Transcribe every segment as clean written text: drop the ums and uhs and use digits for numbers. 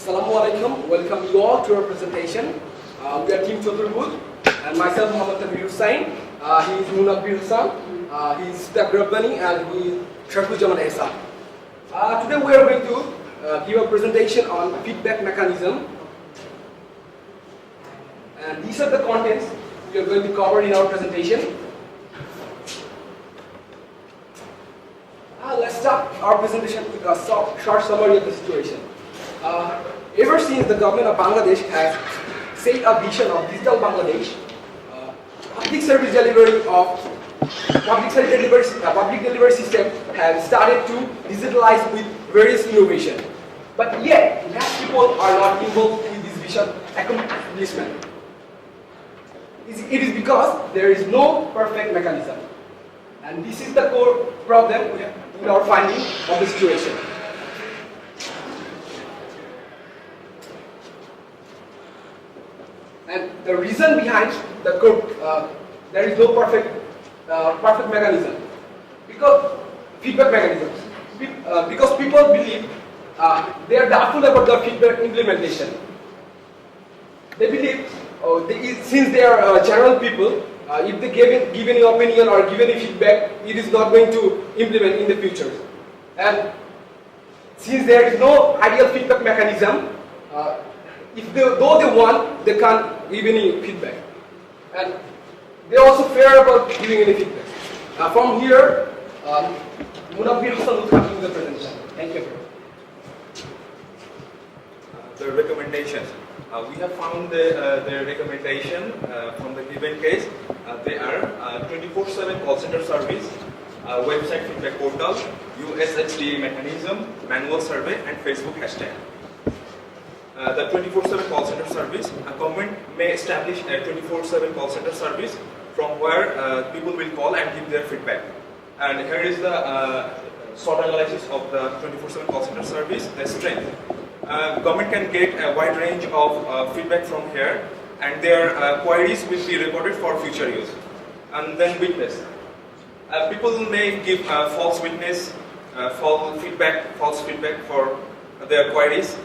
Assalamu alaikum. Welcome you all to our presentation. We are Team Choturbud and myself Muhammad Tabir Hussain. He is Munabir Hassan. He is Step Rabbani and he is Sharfujaman Esa. Today we are going to give a presentation on feedback mechanism. And these are the contents we are going to cover in our presentation. Let's start our presentation with a short summary of the situation. Ever since the government of Bangladesh has set a vision of digital Bangladesh, public delivery system has started to digitalize with various innovation. But yet, most people are not involved in this vision accomplishment. It is because there is no perfect mechanism. And this is the core problem we are finding of the situation. And the reason behind the there is no perfect mechanism, because feedback mechanisms. Because people believe they are doubtful about the feedback implementation. They believe since they are general people, if they give any opinion or give any feedback, it is not going to implement in the future. And since there is no ideal feedback mechanism, though they want, they can't give any feedback. And they also fear about giving any feedback. From here, Munabir Hassan will continue the presentation. Thank you. The recommendations. We have found the recommendation from the given case. They are 24/7 call center service, website feedback portal, USHD mechanism, manual survey, and Facebook hashtag. The 24/7 call center service, a government may establish a 24/7 call center service from where people will call and give their feedback. And here is the SWOT analysis of the 24/7 call center service, the strength. Government can get a wide range of feedback from here, and their queries will be recorded for future use. And then witness. People may give false witness, false feedback for their queries.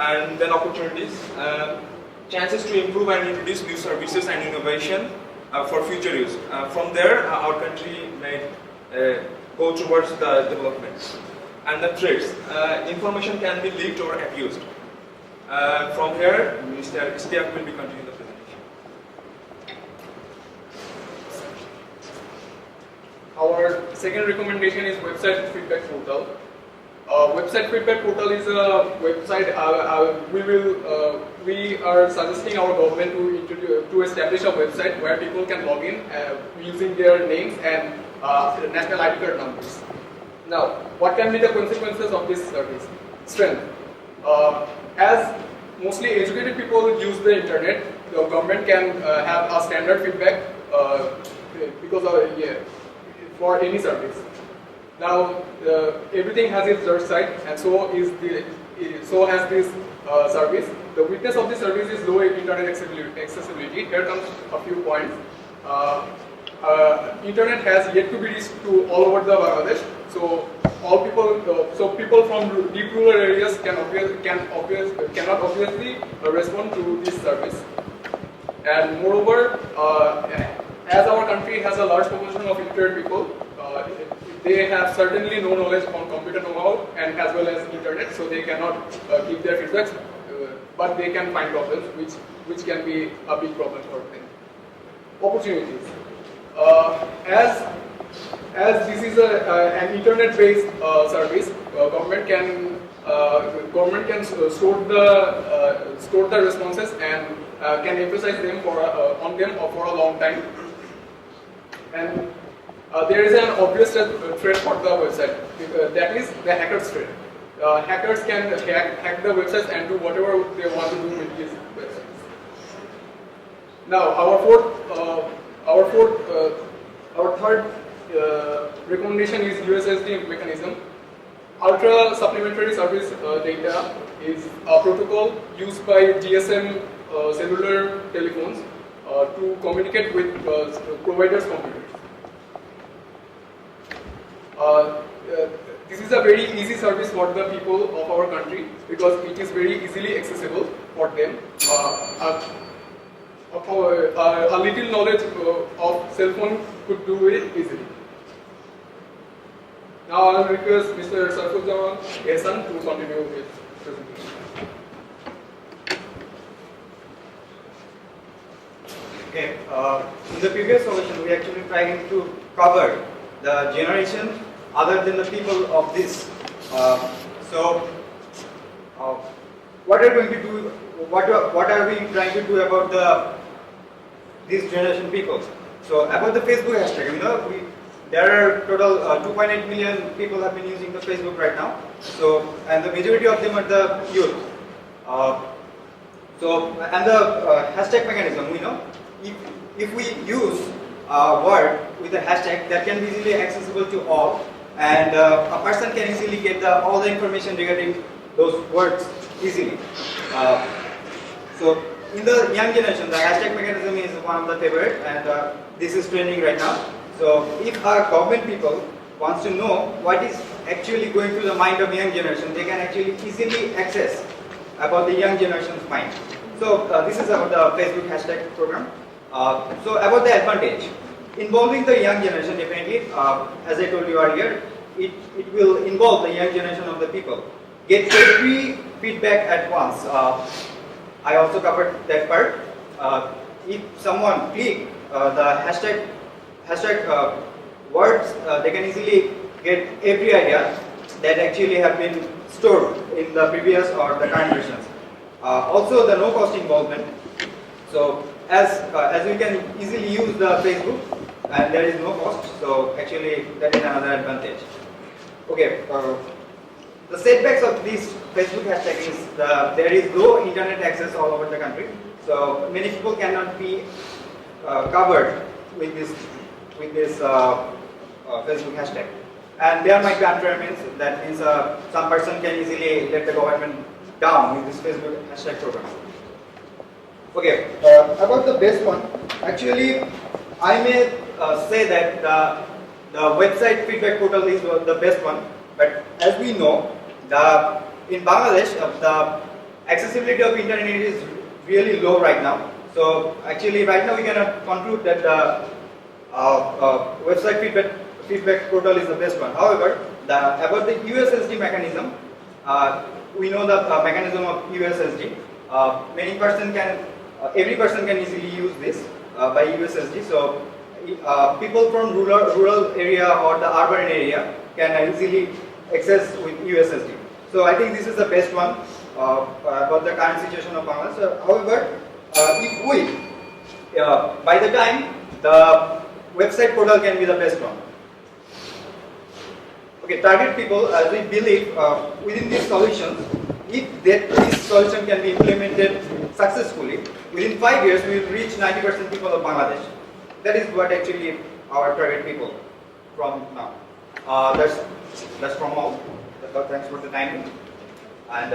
And then opportunities, chances to improve and introduce new services and innovation for future use. From there, our country may go towards the development. And the threats, information can be leaked or abused. From here, Mr. Istiaq will be continuing the presentation. Our second recommendation is website feedback portal. Website feedback portal is a website we are suggesting our government to establish a website where people can log in using their names and national ID card numbers. Now, what can be the consequences of this service? Strength. As mostly educated people use the internet, the government can have a standard feedback for any service. Now, everything has its dark side, and so has this service. The weakness of this service is low internet accessibility. Here comes a few points. Internet has yet to be reached to all over the Bangladesh. So people from deep rural areas cannot obviously respond to this service. And moreover, as our country has a large population of illiterate people, they have certainly no knowledge on computer know-how and as well as internet, so they cannot give their feedbacks, but they can find problems which can be a big problem for them. Opportunities. As this is an internet-based service, government can store the responses and can emphasize them on them for a long time. And there is an obvious threat for the website, that is the hacker's threat. Hackers can hack the websites and do whatever they want to do with these websites. Now, our third recommendation is USSD mechanism. Ultra supplementary service data is a protocol used by GSM cellular telephones to communicate with providers' computers. this is a very easy service for the people of our country because it is very easily accessible for them. A little knowledge of cell phone could do it easily. Now I will request Mr. Sarfuzzaman Ehsan to continue with presentation. Okay, in the previous solution, we actually trying to cover the generation other than the people of this. What are we going to do? What are we trying to do about these generation people? So about the Facebook hashtag, there are total 2.8 million people have been using the Facebook right now. So and the majority of them are the youth. And the hashtag mechanism, we know. If we use a word with a hashtag, that can be easily accessible to all, and a person can easily get all the information regarding those words easily. So in the young generation, the hashtag mechanism is one of the favorite, and this is trending right now. So if our government people wants to know what is actually going through the mind of young generation, they can actually easily access about the young generation's mind. So this is about the Facebook hashtag program. So about the advantage, involving the young generation definitely, as I told you earlier, it will involve the young generation of the people. Get every feedback at once. I also covered that part. If someone click the hashtag words, they can easily get every idea that actually have been stored in the previous or the current versions. Also the no cost involvement. So as we can easily use the Facebook and there is no cost, so actually that is another advantage. Okay, the setbacks of this Facebook hashtag is there is low internet access all over the country, so many people cannot be covered with this Facebook hashtag, and there might be unfair means. That means some person can easily let the government down with this Facebook hashtag program. Okay, about the best one, actually I may say that the website feedback portal is the best one, but as we know, in Bangladesh the accessibility of internet is really low right now. So actually right now we cannot conclude that the website feedback portal is the best one. However, about the USSD mechanism, we know the mechanism of USSD. Every person can easily use this by USSD. So people from rural area or the urban area can easily access with USSD. So I think this is the best one about the current situation of Bangladesh. So, however, if we by the time the website portal can be the best one. Okay, target people, as we believe within these solutions, if this solution can be implemented successfully, within 5 years we will reach 90% people of Bangladesh. That is what actually our target people from now. That's from all. Thanks for the time, and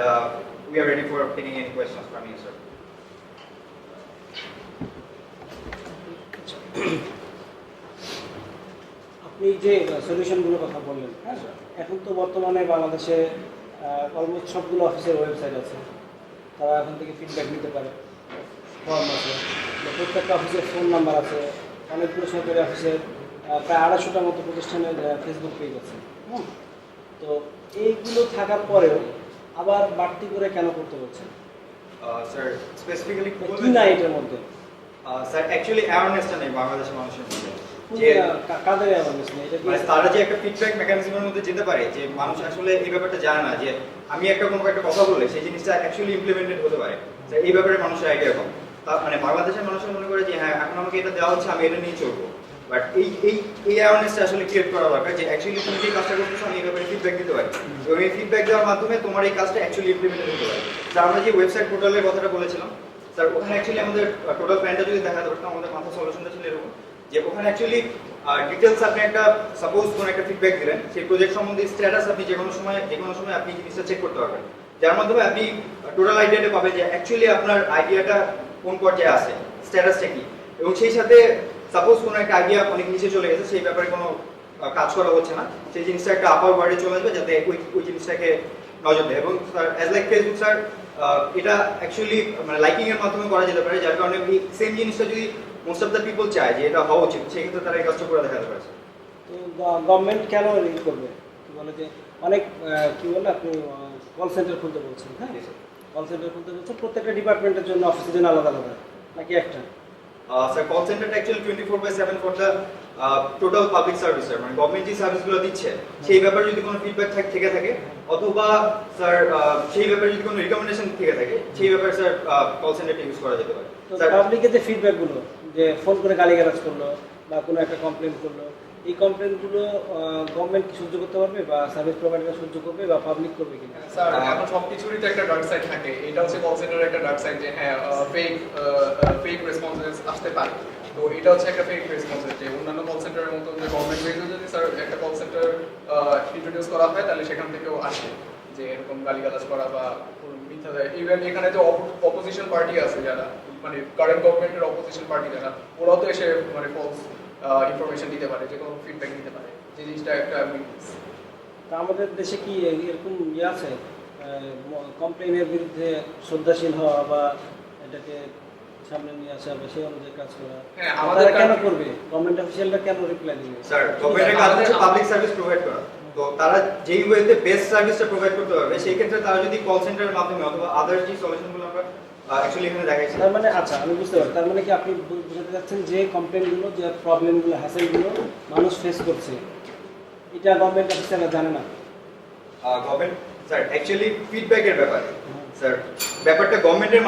we are ready for taking any questions from you, sir. আপনি যে সলিউশনগুলোর কথা বললেন, হ্যাঁ, এখন তো বর্তমানে বাংলাদেশে almost সবগুলো অফিসের ওয়েবসাইট আছে, তারা এখন থেকে ফিডব্যাক নিতে পারে, ফর্ম আছে, প্রত্যেকটা অফিসের ফোন নাম্বার আছে, অনেকগুলো সরকারি অফিসের প্রায় 250টার মতো প্রতিষ্ঠানের ফেসবুক পেজ আছে। তো এইগুলো থাকার পরেও আবার বাড়তি করে কেন করতে হচ্ছে? স্যার স্পেসিফিক্যালি কি না এটার মধ্যে? স্যার অ্যাকচুয়ালি অ্যাওয়ারনেসটা নেই বাংলাদেশের মানুষের মধ্যে। কাদের অ্যাওয়ারনেস নেই? এটা মানে তারা যে একটা ফিডব্যাক মেকানিজমের মধ্যে যেতে পারে, যে মানুষ আসলে এই ব্যাপারটা জানে না যে আমি কোনো একটা কথা বললে সেই জিনিসটা অ্যাকচুয়ালি ইমপ্লিমেন্টেড হতে পারে। এই ব্যাপারে মানুষের আইডিয়া কম। মানে বাংলাদেশের মানুষের মনে করে যে হ্যাঁ এখন আমাকে এটা দেওয়া হচ্ছে, আমি এটা নিয়ে চলবো। বাট এই অ্যাওয়ারনেসটা আসলে ক্রিয়েট করা দরকার যে অ্যাকচুয়ালি তুমি যে কাজটা করতেছো আমি এই ব্যাপারে ফিডব্যাক দিতে পারি, এবং এই ফিডব্যাক দেওয়ার মাধ্যমে তোমার এই কাজটা অ্যাকচুয়ালি ইমপ্লিমেন্টেড হতে পারে। স্যার আমরা যে ওয়েবসাইট পোর্টালের কথাটা বলেছিলাম, স্যার ওখানে অ্যাকচুয়ালি আমাদের টোটাল প্ল্যানটা যদি দেখাতে পারতাম, আমাদের মাথা সলিউশনটা ছিল এরকম যে ওখানে অ্যাকচুয়ালি ডিটেলস আপনি একটা সাপোজ কোনো একটা ফিডব্যাক দিলেন, সেই প্রজেক্ট সম্বন্ধে স্ট্যাটাস আপনি যে কোনো সময় আপনি জিনিসটা চেক করতে পারবেন, যার মাধ্যমে আপনি টোটাল আইডিয়াটা পাবেন যে অ্যাকচুয়ালি আপনার আইডিয়াটা কোন পর্যায়ে আছে, স্ট্যাটাসটা কি, এবং সেই সাথে সাপোজ কোনো একটা আইডিয়া অনেক নিচে চলে গেছে, সেই ব্যাপারে কোনো কাজ করা হচ্ছে না সেই জিনিসটা একটা আপার ওয়ার্ডে চলে আসবে যাতে ওই জিনিসটাকে নজর দেয়। এবং sir as like Facebook sir এটা অ্যাকচুয়ালি মানে লাইকিং এর মাধ্যমে করা যেতে পারে, যার কারণে সেম জিনিসটা যদি মোস্ট অফ দ্য পিপল চায় যে এটা হওয়া উচিত, সেক্ষেত্রে তারা এই কাজটা করে দেখাতে পারে। তো গভর্নমেন্ট কেন ই করবে, কি বলে যে অনেক কি বলে আপনি কল সেন্টার খুলতে বলছেন, হ্যাঁ কল সেন্টার খুলতে বলছেন প্রত্যেকটা ডিপার্টমেন্টের জন্য অফিসের জন্য আলাদা আলাদা নাকি একটা? স্যার কল সেন্টারটা actually 24/7 for the total public service, মানে গভর্নমেন্ট যে সার্ভিসগুলো দিচ্ছে সেই ব্যাপারে যদি কোনো ফিডব্যাক থেকে থাকে অথবা স্যার সেই ব্যাপারে যদি কোনো রিকমেন্ডেশন থেকে থাকে সেই ব্যাপারে স্যার কল সেন্টারটা ইউজ করা যেতে পারে। তো পাবলিকের যে ফিডব্যাকগুলো যে ফোন করে গালিগালাজ করলো বা কোনো একটা কমপ্লেন করলো, এই কমপ্লেনগুলো গভর্নমেন্ট কি সহ্য করতে পারবে বা সার্ভিস প্রোভাইডার সহ্য করবে বা পাবলিক করবে কিনা? স্যার এখন সবকিছুরই তো একটা ডার্ক সাইড থাকে, এটা হচ্ছে কল সেন্টারের একটা ডার্ক সাইড যে হ্যাঁ ফেক রেসপন্সেস আসতে পারে। তো এটা হচ্ছে একটা ফেক রেসপন্সেস যে অন্যান্য কল সেন্টারের মতো যে গভর্নমেন্ট বেসে যদি স্যার একটা কল সেন্টার ইন্ট্রোডিউস করা হয় তাহলে সেখান থেকেও আসে যে এরকম গালিগালাজ করা বা মিথ্যা দেয়। ইভেন এখানে যে অপোজিশন পার্টি আছে যারা মানে কারেন্ট গভর্নমেন্টের অপোজিশন পার্টি যারা, ওরাও তো এসে মানে ফলস ইনফরমেশন দিতে পারে, যে কোনো ফিডব্যাক দিতে পারে, যে জিনিসটা একটা উইকনেস। তা আমাদের দেশে কি এরকম ইয়ে আছে কমপ্লেনের বিরুদ্ধে শ্রদ্ধাশীল হওয়া বা এটাকে সামনে নিয়ে আসা বা সেই অনুযায়ী কাজ করা? হ্যাঁ, আমাদের আমাদের কেন করবে গভর্নমেন্ট অফিসিয়ালরা, কেন রিপ্লাই দিবে? স্যার গভর্নমেন্টের কাজ হচ্ছে পাবলিক সার্ভিস প্রোভাইড করা, তো তারা যেই ওয়েতে বেস্ট সার্ভিসটা প্রোভাইড করতে পারবে সেই ক্ষেত্রে তারা যদি কল সেন্টারের মাধ্যমে অথবা আদার যে সলিউশনগুলো আমরা অ্যাকচুয়ালি এখানে দেখাইছি। তার মানে আচ্ছা আমি বুঝতে পারি, তার মানে কি আপনি বুঝতে চাচ্ছেন যে কমপ্লেনগুলো যে প্রবলেমগুলো হ্যাসেলগুলো মানুষ ফেস করছে এটা গভর্নমেন্ট অফিসাররা জানে না? গভর্নমেন্ট স্যার অ্যাকচুয়ালি ফিডব্যাকের ব্যাপারে স্যার ব্যাপারটা গভর্নমেন্টের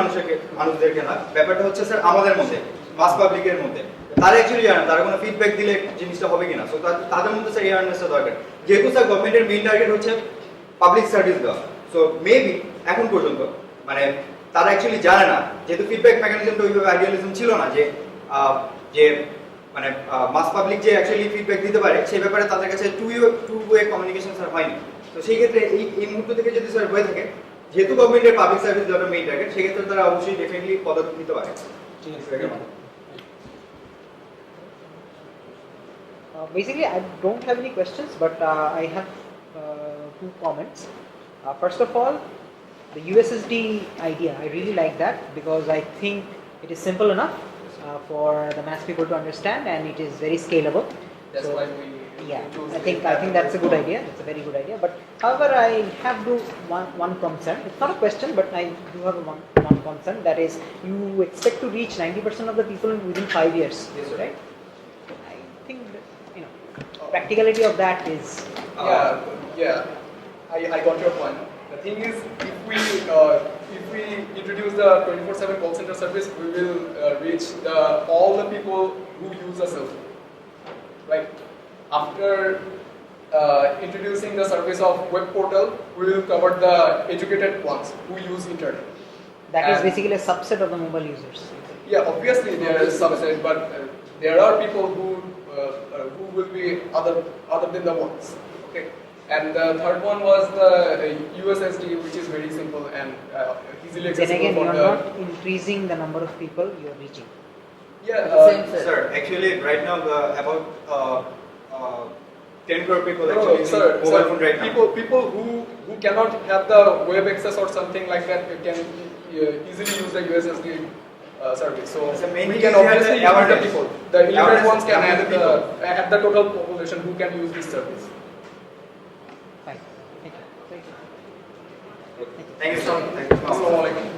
মানুষদেরকে না, ব্যাপারটা হচ্ছে স্যার আমাদের মধ্যে মাস পাবলিকের মধ্যে। তারা অ্যাকচুয়ালি জানে তারা কোনো ফিডব্যাক দিলে জিনিসটা হবে কিনা, সো তাদের মধ্যে স্যার এই অ্যাওয়ারনেসটা দরকার। যেহেতু স্যার গভর্নমেন্টের মেইন টার্গেট হচ্ছে পাবলিক সার্ভিস দেওয়া, সো মেবি এখন পর্যন্ত মানে তারা অ্যাকচুয়ালি জানে না, যেহেতু ফিডব্যাক মেকানিজমটা ওইভাবে আইডিয়ালিজম ছিল না যে যে মানে মাস পাবলিক যে অ্যাকচুয়ালি ফিডব্যাক দিতে পারে সেই ব্যাপারে তাদের কাছে টু ওয়ে কমিউনিকেশন স্যার হয়নি। তো সেই ক্ষেত্রে এই মুহূর্ত থেকে যদি স্যার হয়ে থাকে, যেহেতু গভর্নমেন্টের পাবলিক সার্ভিস দেওয়াটা মেইন টার্গেট, সেক্ষেত্রে তারা অবশ্যই ডেফিনেটলি পদক্ষেপ নিতে পারে। ঠিক আছে। Basically, I don't have any questions, but I have two comments. First of all, the USSD idea, I really like that because I think it is simple enough for the mass people to understand, and it is very scalable. That's So, why we yeah, chose I think that's a good idea. That's a very good idea. But however, I have one concern. It's not a question, but I do have one concern. That is, you expect to reach 90% of the people within 5 years, Yes, sir. right? I think that, practicality of that is. I got your point. The thing is, if we introduce the 24/7 call center service, we will reach all the people who use the cell phone, right? After introducing the service of web portal, we will cover the educated ones who use internet. That is And- basically a subset of the mobile users. Yeah, obviously there is subset, but there are people who will be other than the ones. Okay, and the third one was the USSD, which is very simple and easily Then accessible again, for you are the. not increasing the number of people you are reaching. Yeah, Sir, actually right now about 10 crore people no, actually sir, use mobile phone right now. people who cannot have the web access or something like that can easily use the USSD service. So So mainly we can we have obviously the use the awareness. people. The illiterate Awareness ones can among add the people. add the total population who can use this service. Fine. Thank you. Thank you. Thank you so much. Thank you so much. Assalamualaikum.